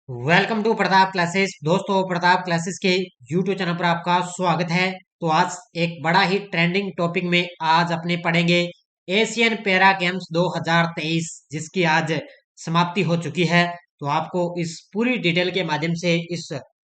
Welcome to Pratap classes. दोस्तों, Pratap classes के YouTube channel पर आपका स्वागत है। तो आज एक बड़ा ही ट्रेंडिंग टॉपिक में आज अपने पढ़ेंगे एशियन पैरा गेम्स 2023, जिसकी आज समाप्ति हो चुकी है। तो आपको इस पूरी डिटेल के माध्यम से इस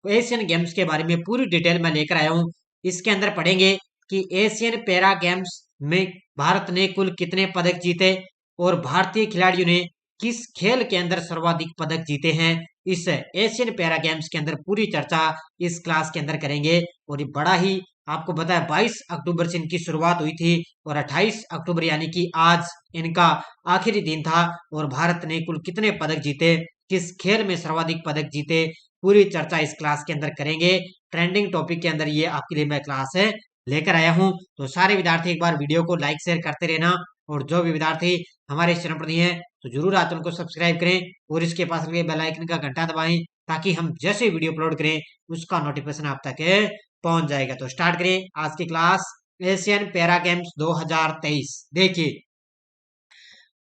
एशियन गेम्स के बारे में पूरी डिटेल में लेकर आया हूँ। इसके अंदर पढ़ेंगे कि एशियन पैरा गेम्स में भारत ने कुल कितने पदक जीते और भारतीय खिलाड़ियों ने किस खेल के अंदर सर्वाधिक पदक जीते हैं। इस एशियन पैरा गेम्स के अंदर पूरी चर्चा इस क्लास के अंदर करेंगे। और ये बड़ा ही आपको पता है 22 अक्टूबर से इनकी शुरुआत हुई थी और 28 अक्टूबर यानी कि आज इनका आखिरी दिन था। और भारत ने कुल कितने पदक जीते, किस खेल में सर्वाधिक पदक जीते, पूरी चर्चा इस क्लास के अंदर करेंगे। ट्रेंडिंग टॉपिक के अंदर ये आपके लिए मैं क्लास है लेकर आया हूँ। तो सारे विद्यार्थी एक बार वीडियो को लाइक शेयर करते रहना। और जो भी विद्यार्थी हमारे इस चैनल पर नहीं है तो जरूर आप चैनल को सब्सक्राइब करें और इसके पास लगे बेल आइकन का घंटा दबाएं, ताकि हम जैसे वीडियो अपलोड करें उसका नोटिफिकेशन आप तक पहुंच जाएगा। तो स्टार्ट करें आज की क्लास एशियन पैरा गेम्स 2023। देखिए,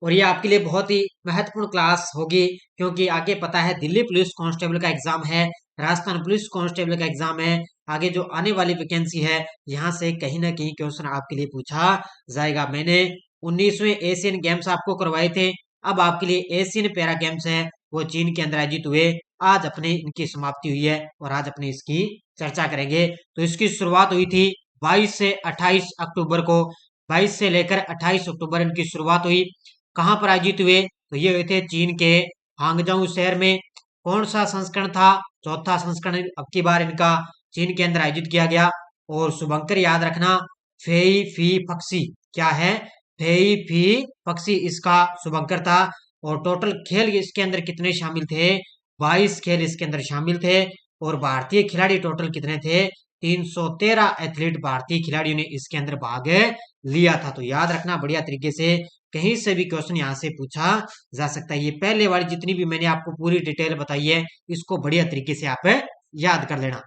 और ये आपके लिए बहुत ही महत्वपूर्ण क्लास होगी, क्योंकि आगे पता है दिल्ली पुलिस कांस्टेबल का एग्जाम है, राजस्थान पुलिस कांस्टेबल का एग्जाम है। आगे जो आने वाली वैकेंसी है यहाँ से कहीं ना कहीं क्वेश्चन आपके लिए पूछा जाएगा। मैंने 19वें एशियन गेम्स आपको करवाए थे, अब आपके लिए एशियन पैरा गेम्स है वो चीन के अंदर आयोजित हुए। आज अपने इनकी समाप्ति हुई है और आज अपने इसकी चर्चा करेंगे। तो इसकी शुरुआत हुई थी 22 से 28 अक्टूबर को। 22 से लेकर 28 अक्टूबर इनकी शुरुआत हुई। कहाँ पर आयोजित हुए? तो ये हुए थे चीन के हांगजाऊ शहर में। कौन सा संस्करण था? चौथा संस्करण अब की बार इनका चीन के अंदर आयोजित किया गया। और शुभंकर याद रखना, फेई फी फक्सी क्या है? फेई फी फक्सी इसका शुभंकर था। और टोटल खेल इसके अंदर कितने शामिल थे? 22 खेल इसके अंदर शामिल थे। और भारतीय खिलाड़ी टोटल कितने थे? 313 एथलीट भारतीय खिलाड़ियों ने इसके अंदर भाग लिया था। तो याद रखना बढ़िया तरीके से, कहीं से भी क्वेश्चन यहाँ से पूछा जा सकता है। ये पहले वाली जितनी भी मैंने आपको पूरी डिटेल बताई है, इसको बढ़िया तरीके से आप याद कर लेना।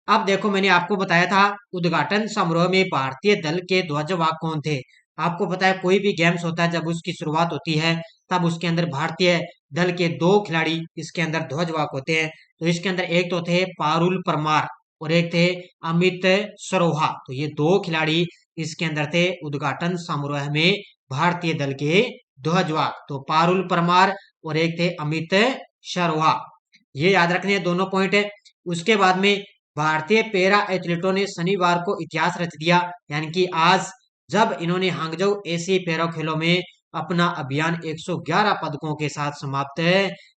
अब देखो, मैंने आपको बताया था उद्घाटन समारोह में भारतीय दल के ध्वजवाहक कौन थे। आपको पता है कोई भी गेम्स होता है जब उसकी शुरुआत होती है तब उसके अंदर भारतीय दल के दो खिलाड़ी इसके अंदर ध्वजवाहक होते हैं। तो इसके अंदर एक तो थे पारुल परमार और एक थे अमित सरोहा। तो ये दो खिलाड़ी इसके अंदर थे उद्घाटन समारोह में भारतीय दल के ध्वजवाहक। तो पारुल परमार और एक थे अमित सरोहा, ये याद रखने हैं दोनों पॉइंट है। उसके बाद में भारतीय पैरा एथलीटों ने शनिवार को इतिहास रच दिया, यानी कि आज जब इन्होंने हांगजो एशियाई पैरा खेलों में अपना अभियान 111 पदकों के साथ समाप्त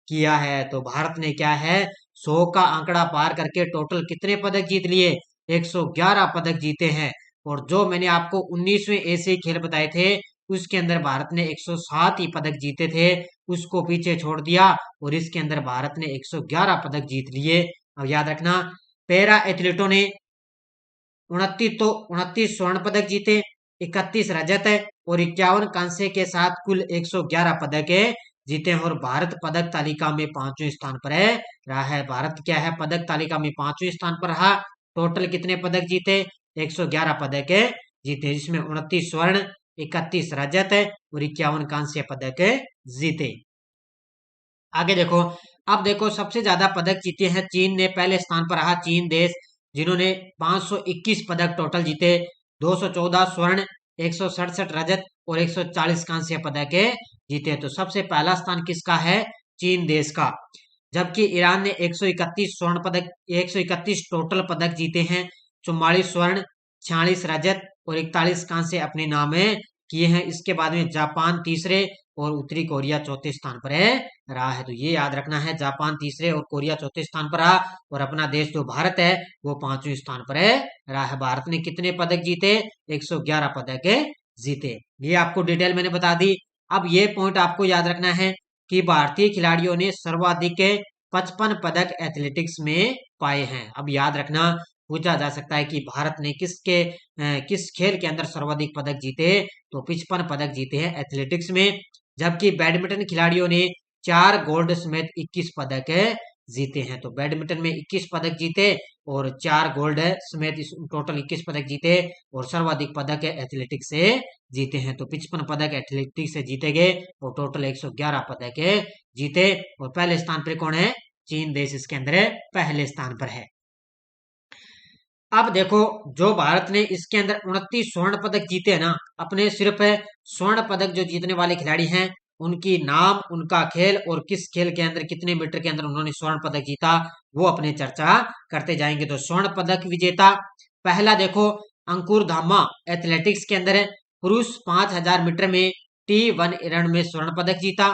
किया है। तो भारत ने क्या है, 100 का आंकड़ा पार करके टोटल कितने पदक जीत लिए? 111 पदक जीते हैं। और जो मैंने आपको 19वें एशियाई खेल बताए थे उसके अंदर भारत ने 107 ही पदक जीते थे, उसको पीछे छोड़ दिया और इसके अंदर भारत ने 111 पदक जीत लिए। अब याद रखना, पैरा एथलीटों ने 29 स्वर्ण पदक जीते, 31 रजत और 51 कांस्य के साथ कुल 111 पदक जीते हैं। और भारत पदक तालिका में 5वें स्थान पर रहा है। भारत क्या है, पदक तालिका में 5वें स्थान पर रहा। टोटल कितने पदक जीते? 111 पदक जीते, जिसमें 29 स्वर्ण, 31 रजत और 51 कांस्य पदक जीते। आगे देखो, अब देखो सबसे ज्यादा पदक जीते हैं चीन ने, पहले स्थान पर रहा चीन देश, जिन्होंने 521 पदक टोटल जीते। 214 स्वर्ण, 167 रजत और 140 कांस्य पदक जीते। तो सबसे पहला स्थान किसका है? चीन देश का। जबकि ईरान ने 131 स्वर्ण पदक, 131 टोटल पदक जीते हैं। 44 स्वर्ण, 46 रजत और 41 कांस्य अपने नाम किए हैं। इसके बाद में जापान तीसरे और उत्तरी कोरिया चौथे स्थान पर रहा है। तो ये याद रखना है, जापान तीसरे और कोरिया चौथे स्थान पर रहा और अपना देश जो भारत है वो 5वें स्थान पर रहा है। भारत ने कितने पदक जीते? 111 पदक जीते। ये आपको डिटेल मैंने बता दी। अब ये पॉइंट आपको याद रखना है कि भारतीय खिलाड़ियों ने सर्वाधिक 55 पदक एथलेटिक्स में पाए हैं। अब याद रखना, पूछा जा सकता है कि भारत ने किस खेल के अंदर सर्वाधिक पदक जीते? तो 55 पदक जीते हैं एथलेटिक्स में। जबकि बैडमिंटन खिलाड़ियों ने 4 गोल्ड समेत 21 पदक जीते हैं। तो बैडमिंटन में 21 पदक जीते और 4 गोल्ड समेत टोटल 21 पदक जीते। और सर्वाधिक पदक एथलेटिक्स से जीते हैं। तो 55 पदक एथलेटिक्स से जीते गए और टोटल 111 पदक जीते। और पहले स्थान पर कौन है? चीन देश इसके अंदर पहले स्थान पर है। अब देखो, जो भारत ने इसके अंदर 29 स्वर्ण पदक जीते हैं ना, अपने सिर्फ स्वर्ण पदक जो जीतने वाले खिलाड़ी हैं उनकी नाम, उनका खेल और किस खेल के अंदर कितने मीटर के अंदर उन्होंने स्वर्ण पदक जीता, वो अपने चर्चा करते जाएंगे। तो स्वर्ण पदक विजेता पहला देखो, अंकुर धामा एथलेटिक्स के अंदर पुरुष 5000 मीटर में T1 रण में स्वर्ण पदक जीता।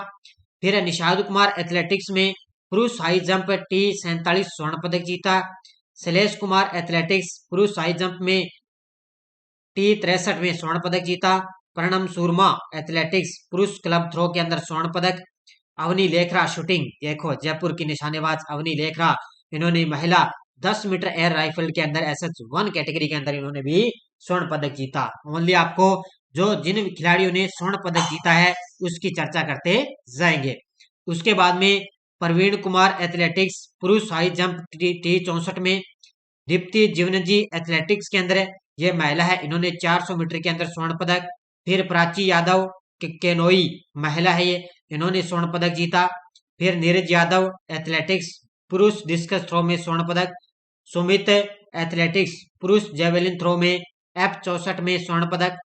फिर निषाद कुमार एथलेटिक्स में पुरुष हाई जंप T47 स्वर्ण पदक जीता। शैलेश कुमार एथलेटिक्स पुरुष हाई जंप में T63 में स्वर्ण पदक जीता। प्रणम सूरमा एथलेटिक्स पुरुष क्लब थ्रो के अंदर स्वर्ण पदक। अवनी लेखरा शूटिंग, देखो जयपुर की निशानेबाज अवनी लेखरा, इन्होंने महिला 10 मीटर एयर राइफल के अंदर SH1 कैटेगरी के अंदर इन्होंने भी स्वर्ण पदक जीता। ओनली आपको जो जिन खिलाड़ियों ने स्वर्ण पदक जीता है उसकी चर्चा करते जाएंगे। उसके बाद में प्रवीण कुमार एथलेटिक्स पुरुष हाई जंप T64 में। दीप्ति जीवनजी एथलेटिक्स के अंदर ये महिला है, इन्होंने 400 मीटर के अंदर स्वर्ण पदक। फिर प्राची यादव केनोई महिला है ये, इन्होंने स्वर्ण पदक जीता। फिर नीरज यादव एथलेटिक्स पुरुष डिस्कस थ्रो में स्वर्ण पदक। सुमित एथलेटिक्स पुरुष जेवेलिन थ्रो में F64 में स्वर्ण पदक।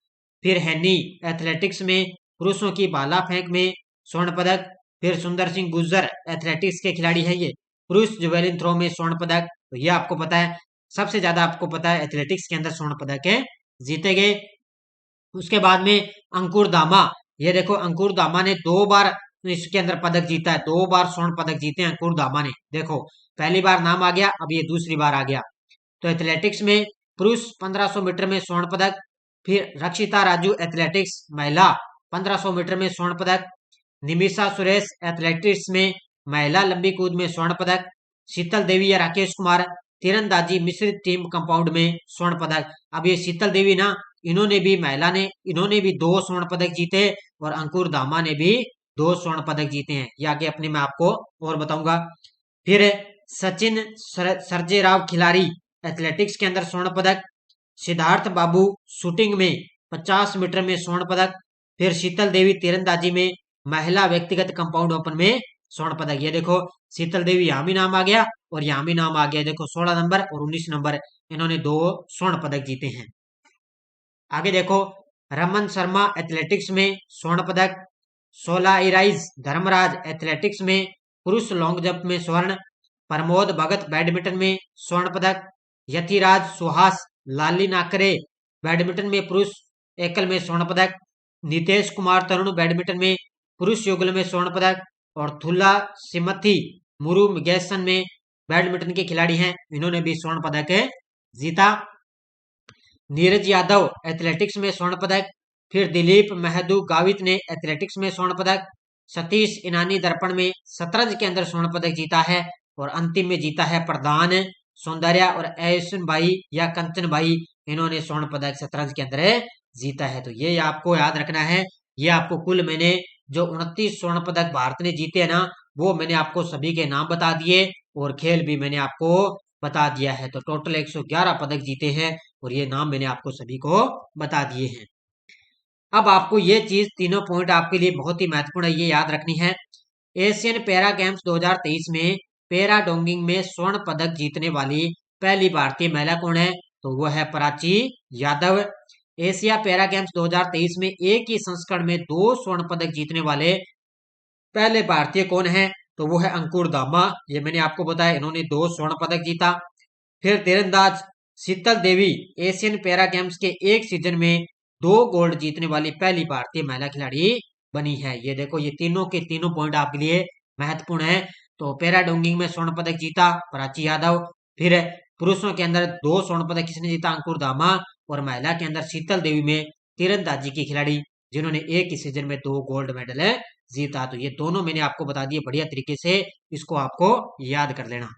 फिर हैनी एथलेटिक्स में पुरुषों की भाला फेंक में स्वर्ण पदक। फिर सुंदर सिंह गुर्जर एथलेटिक्स के खिलाड़ी है ये, पुरुष जेवेलिन थ्रो में स्वर्ण पदक। तो ये आपको पता है, सबसे ज्यादा आपको पता है एथलेटिक्स के अंदर स्वर्ण पदक है जीते गए। उसके बाद में अंकुर धामा, ये देखो अंकुर धामा ने 2 बार इसके अंदर पदक जीता है, 2 बार स्वर्ण पदक जीते हैं अंकुर धामा ने। देखो पहली बार नाम आ गया, अब ये दूसरी बार आ गया। तो एथलेटिक्स में पुरुष 1500 मीटर में स्वर्ण पदक। फिर रक्षिता राजू एथलेटिक्स महिला 1500 मीटर में स्वर्ण पदक। निमिषा सुरेश एथलेटिक्स में महिला लंबी कूद में स्वर्ण पदक। शीतल देवी या राकेश कुमार तीरंदाजी मिश्रित टीम कंपाउंड में स्वर्ण पदक। अब ये शीतल देवी ना, इन्होंने भी महिला ने इन्होंने भी 2 स्वर्ण पदक जीते और अंकुर धामा ने भी 2 स्वर्ण पदक जीते हैं। ये आगे अपने मैं आपको और बताऊंगा। फिर सचिन सर्जेराव खिलाड़ी एथलेटिक्स के अंदर स्वर्ण पदक। सिद्धार्थ बाबू शूटिंग में 50 मीटर में स्वर्ण पदक। फिर शीतल देवी तीरंदाजी में महिला व्यक्तिगत कंपाउंड ओपन में स्वर्ण पदक। ये देखो शीतल देवी यहाँ भी नाम आ गया और यहाँ भी नाम आ गया। देखो 16 नंबर और 19 नंबर इन्होंने 2 स्वर्ण पदक जीते हैं। आगे देखो रमन शर्मा एथलेटिक्स में स्वर्ण पदक। सोलाइराइज धर्मराज एथलेटिक्स में पुरुष लॉन्ग जंप में स्वर्ण। प्रमोद भगत बैडमिंटन में स्वर्ण पदक। यतिराज सुहास लाली नाकरे बैडमिंटन में पुरुष एकल में स्वर्ण पदक। नितेश कुमार तरुण बैडमिंटन में पुरुष युगल में स्वर्ण पदक। और थुल्ला सिमथी मुरु गैसन में बैडमिंटन के खिलाड़ी हैं, इन्होंने भी स्वर्ण पदक जीता। नीरज यादव एथलेटिक्स में स्वर्ण पदक। फिर दिलीप महदू गावित ने एथलेटिक्स में स्वर्ण पदक। सतीश इनानी दर्पण में शतरंज के अंदर स्वर्ण पदक जीता है। और अंतिम में जीता है प्रधान सौंदर्या और ऐसन भाई या कंचन भाई, इन्होंने स्वर्ण पदक शतरंज के अंदर जीता है। तो ये आपको याद रखना है। ये आपको कुल मैंने जो 29 स्वर्ण पदक भारत ने जीते हैं ना, वो मैंने आपको सभी के नाम बता दिए और खेल भी मैंने आपको बता दिया है। तो टोटल 111 पदक जीते हैं और ये नाम मैंने आपको सभी को बता दिए हैं। अब आपको ये चीज तीनों पॉइंट आपके लिए बहुत ही महत्वपूर्ण है, ये याद रखनी है। एशियन पैरा गेम्स 2023 में पैरा डोंगिंग में स्वर्ण पदक जीतने वाली पहली भारतीय महिला कौन है? तो वो है Prachi Yadav. Asia para games 2023 में एक ही संस्करण में 2 स्वर्ण पदक जीतने वाले पहले भारतीय कौन है? तो वो है अंकुर धामा। ये मैंने आपको बताया, इन्होंने 2 स्वर्ण पदक जीता। फिर तीरंदाज शीतल देवी एशियन पैरा गेम्स के एक सीजन में 2 गोल्ड जीतने वाली पहली भारतीय महिला खिलाड़ी बनी है। ये देखो ये तीनों के तीनों पॉइंट आपके लिए महत्वपूर्ण है। तो पैरा डोंगिंग में स्वर्ण पदक जीता प्राची यादव। फिर पुरुषों के अंदर 2 स्वर्ण पदक किसने जीता? अंकुर धामा। और महिला के अंदर शीतल देवी में तीरंदाजी की खिलाड़ी जिन्होंने एक ही सीजन में 2 गोल्ड मेडल जीता। तो ये दोनों मैंने आपको बता दिए बढ़िया तरीके से, इसको आपको याद कर लेना।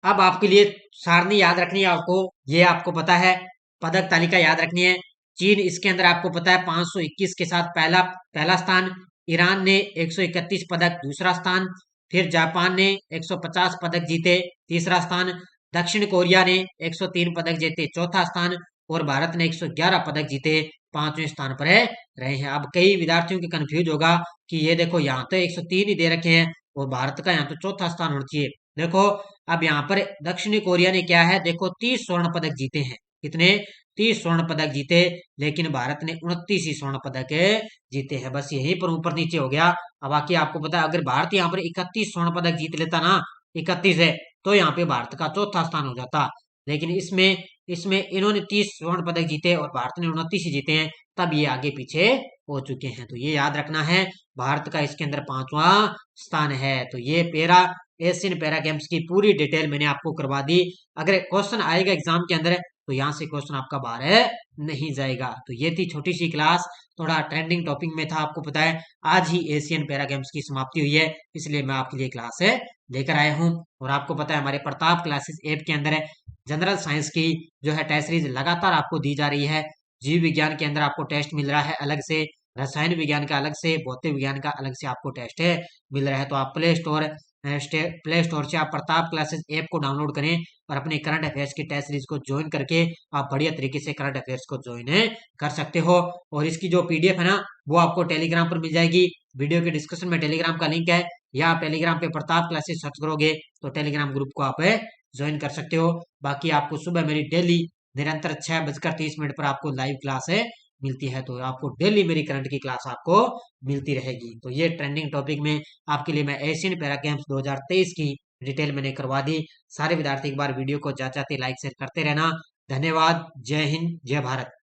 अब आपके लिए सारणी याद रखनी है आपको, ये आपको पता है। पदक तालिका याद रखनी है। चीन इसके अंदर आपको पता है 521 के साथ पहला स्थान। ईरान ने 131 पदक दूसरा स्थान। फिर जापान ने 150 पदक जीते तीसरा स्थान। दक्षिण कोरिया ने 103 पदक जीते चौथा स्थान। और भारत ने 111 पदक जीते 5वें स्थान पर रहे हैं। अब कई विद्यार्थियों के कंफ्यूज होगा कि ये देखो यहाँ तो 103 ही दे रखे हैं और भारत का यहाँ तो चौथा स्थान होना चाहिए। देखो अब यहाँ पर दक्षिणी कोरिया ने क्या है, देखो 30 स्वर्ण पदक जीते हैं। कितने? 30 स्वर्ण पदक जीते, लेकिन भारत ने 29 ही स्वर्ण पदक जीते हैं। बस यहीं पर ऊपर नीचे हो गया। अब बाकी आपको पता है, अगर भारत यहाँ पर 31 स्वर्ण पदक जीत लेता ना, 31 है, तो यहाँ पे भारत का चौथा स्थान हो जाता। लेकिन इसमें इसमें इन्होंने 30 स्वर्ण पदक जीते और भारत ने 29 ही जीते हैं, तब ये आगे पीछे हो चुके हैं। तो ये याद रखना है, भारत का इसके अंदर 5वां स्थान है। तो ये एशियन पैरा गेम्स की पूरी डिटेल मैंने आपको करवा दी। अगर क्वेश्चन आएगा एग्जाम के अंदर, तो यहाँ से क्वेश्चन आपका बाहर नहीं जाएगा। तो ये थी छोटी सी क्लास, थोड़ा ट्रेंडिंग टॉपिक में था। आपको पता है आज ही एशियन पैरा गेम्स की समाप्ति हुई है, इसलिए मैं आपके लिए क्लास लेकर आया हूँ। और आपको पता है हमारे प्रताप क्लासेस ऐप के अंदर जनरल साइंस की जो है टेस्ट सीरीज लगातार आपको दी जा रही है। जीव विज्ञान के अंदर आपको टेस्ट मिल रहा है अलग से, रसायन विज्ञान का अलग से, भौतिक विज्ञान का अलग से आपको टेस्ट मिल रहा है। तो आप प्ले स्टोर से आप प्रताप क्लासेस ऐप को डाउनलोड करें और अपने करंट अफेयर्स की टेस्ट सीरीज को ज्वाइन करके आप बढ़िया तरीके से करंट अफेयर्स को ज्वाइन कर सकते हो। और इसकी जो पीडीएफ है ना, वो आपको टेलीग्राम पर मिल जाएगी। वीडियो के डिस्क्रिप्शन में टेलीग्राम का लिंक है, या आप टेलीग्राम पे प्रताप क्लासेस सर्च करोगे तो टेलीग्राम ग्रुप को आप ज्वाइन कर सकते हो। बाकी आपको सुबह मेरी डेली निरंतर 6:30 पर आपको लाइव क्लास मिलती है। तो आपको डेली मेरी करंट की क्लास आपको मिलती रहेगी। तो ये ट्रेंडिंग टॉपिक में आपके लिए मैं एशियन पैरा गेम्स 2023 की डिटेल मैंने करवा दी। सारे विद्यार्थी एक बार वीडियो को जाते लाइक शेयर करते रहना। धन्यवाद। जय हिंद, जय भारत।